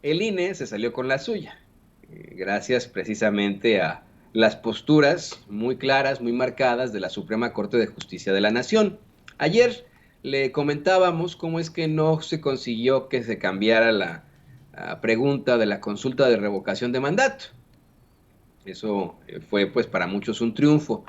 el INE se salió con la suya, gracias precisamente a las posturas muy claras, muy marcadas de la Suprema Corte de Justicia de la Nación. Ayer le comentábamos cómo es que no se consiguió que se cambiara la pregunta de la consulta de revocación de mandato. Eso fue pues para muchos un triunfo.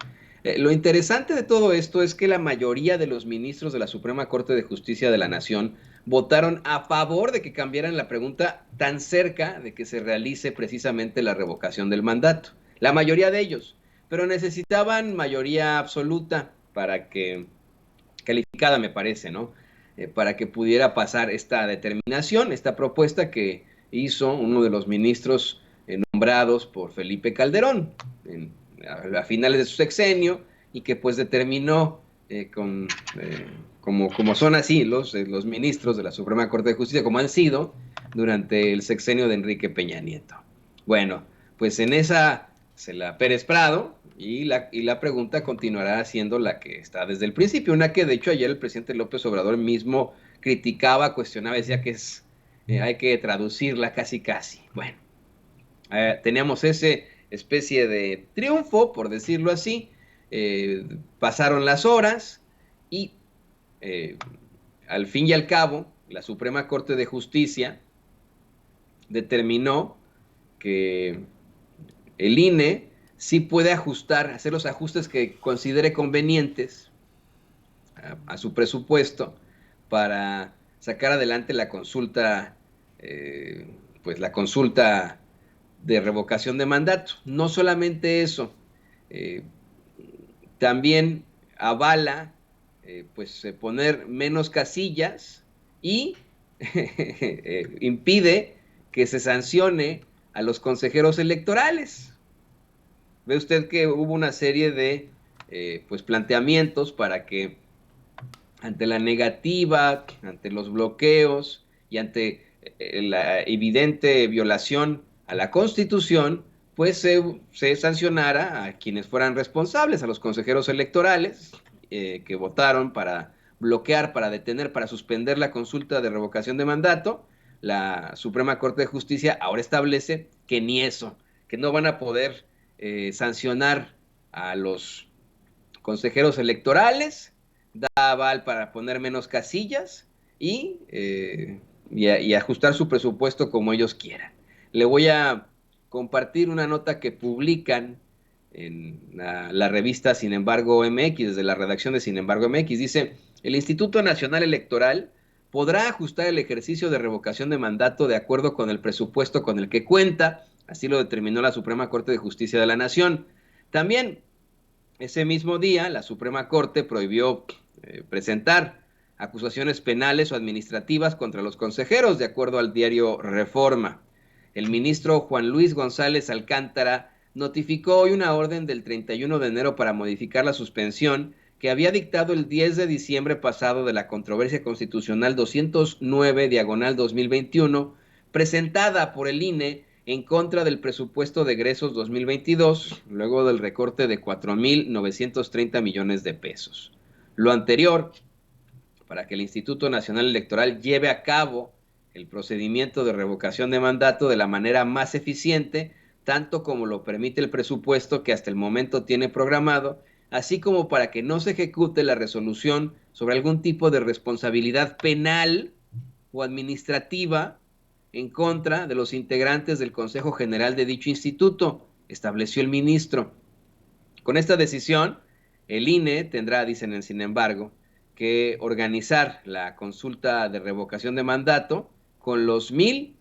Lo interesante de todo esto es que la mayoría de los ministros de la Suprema Corte de Justicia de la Nación votaron a favor de que cambiaran la pregunta tan cerca de que se realice precisamente la revocación del mandato. La mayoría de ellos, pero necesitaban mayoría absoluta para que, calificada me parece, ¿no? Para que pudiera pasar esta determinación, esta propuesta que hizo uno de los ministros nombrados por Felipe Calderón a finales de su sexenio y que pues determinó como son así los ministros de la Suprema Corte de Justicia, como han sido durante el sexenio de Enrique Peña Nieto. Bueno, pues en esa se la Pérez Prado y la pregunta continuará siendo la que está desde el principio, una que de hecho ayer el presidente López Obrador mismo criticaba, cuestionaba, decía que hay que traducirla casi casi. Bueno, teníamos ese especie de triunfo, por decirlo así, pasaron las horas y eh, al fin y al cabo la Suprema Corte de Justicia determinó que el INE sí puede ajustar, hacer los ajustes que considere convenientes a su presupuesto para sacar adelante la consulta, pues la consulta de revocación de mandato. No solamente eso, eh, también avala pues poner menos casillas y impide que se sancione a los consejeros electorales. Ve usted que hubo una serie de pues planteamientos para que ante la negativa, ante los bloqueos y ante la evidente violación a la Constitución, pues se sancionara a quienes fueran responsables, a los consejeros electorales que votaron para bloquear, para detener, para suspender la consulta de revocación de mandato. La Suprema Corte de Justicia ahora establece que ni eso, que no van a poder sancionar a los consejeros electorales, da aval para poner menos casillas y ajustar su presupuesto como ellos quieran. Le voy a compartir una nota que publican en la revista Sin embargo MX, desde la redacción de Sin embargo MX, dice, el Instituto Nacional Electoral podrá ajustar el ejercicio de revocación de mandato de acuerdo con el presupuesto con el que cuenta, así lo determinó la Suprema Corte de Justicia de la Nación. También ese mismo día, la Suprema Corte prohibió presentar acusaciones penales o administrativas contra los consejeros, de acuerdo al diario Reforma. El ministro Juan Luis González Alcántara notificó hoy una orden del 31 de enero para modificar la suspensión que había dictado el 10 de diciembre pasado de la controversia constitucional 209/2021, presentada por el INE en contra del presupuesto de egresos 2022, luego del recorte de 4.930 millones de pesos. Lo anterior, para que el Instituto Nacional Electoral lleve a cabo el procedimiento de revocación de mandato de la manera más eficiente, tanto como lo permite el presupuesto que hasta el momento tiene programado, así como para que no se ejecute la resolución sobre algún tipo de responsabilidad penal o administrativa en contra de los integrantes del Consejo General de dicho instituto, estableció el ministro. Con esta decisión, el INE tendrá, dicen sin embargo, que organizar la consulta de revocación de mandato con los 1,000,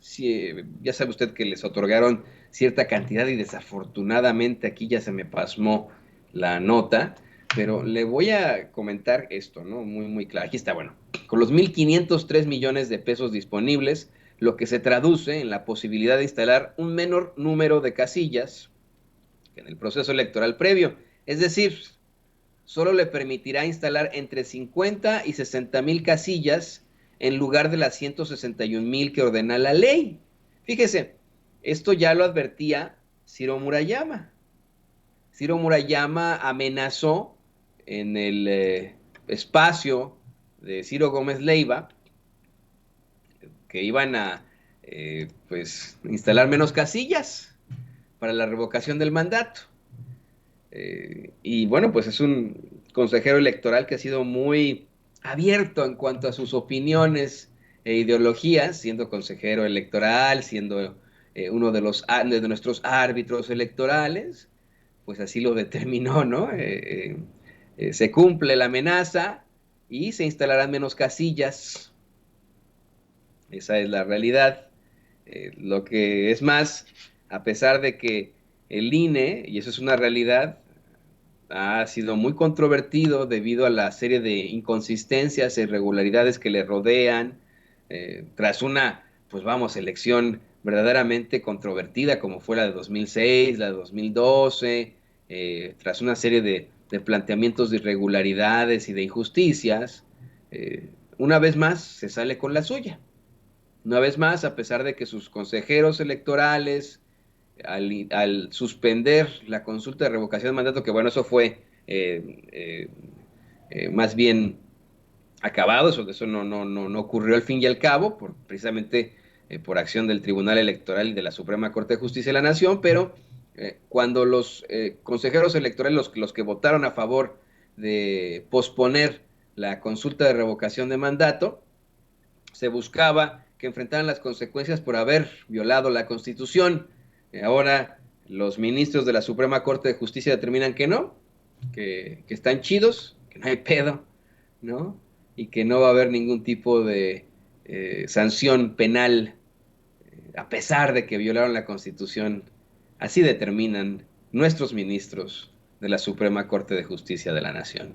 ya sabe usted que les otorgaron cierta cantidad y desafortunadamente aquí ya se me pasmó la nota, pero le voy a comentar esto, ¿no? Muy, muy claro. Aquí está, bueno, con los 1,503 millones de pesos disponibles, lo que se traduce en la posibilidad de instalar un menor número de casillas que en el proceso electoral previo. Es decir, solo le permitirá instalar entre 50 y 60 mil casillas en lugar de las 161,000 que ordena la ley. Fíjese, esto ya lo advertía Ciro Murayama. Ciro Murayama amenazó en el espacio de Ciro Gómez Leiva que iban a pues instalar menos casillas para la revocación del mandato. Y bueno, pues es un consejero electoral que ha sido muy abierto en cuanto a sus opiniones e ideologías, siendo consejero electoral, siendo uno de nuestros árbitros electorales, pues así lo determinó, ¿no? Se cumple la amenaza y se instalarán menos casillas. Esa es la realidad. Lo que es más, a pesar de que el INE, y eso es una realidad, ha sido muy controvertido debido a la serie de inconsistencias e irregularidades que le rodean, tras una, pues vamos, elección verdaderamente controvertida como fue la de 2006, la de 2012, tras una serie de planteamientos de irregularidades y de injusticias, una vez más se sale con la suya. Una vez más, a pesar de que sus consejeros electorales, al suspender la consulta de revocación de mandato, que bueno, eso fue más bien acabado, eso no ocurrió al fin y al cabo, precisamente por acción del Tribunal Electoral y de la Suprema Corte de Justicia de la Nación, pero cuando los consejeros electorales, los que votaron a favor de posponer la consulta de revocación de mandato, se buscaba que enfrentaran las consecuencias por haber violado la Constitución. Ahora los ministros de la Suprema Corte de Justicia determinan que no, que están chidos, que no hay pedo, ¿no? Y que no va a haber ningún tipo de sanción penal a pesar de que violaron la Constitución. Así determinan nuestros ministros de la Suprema Corte de Justicia de la Nación.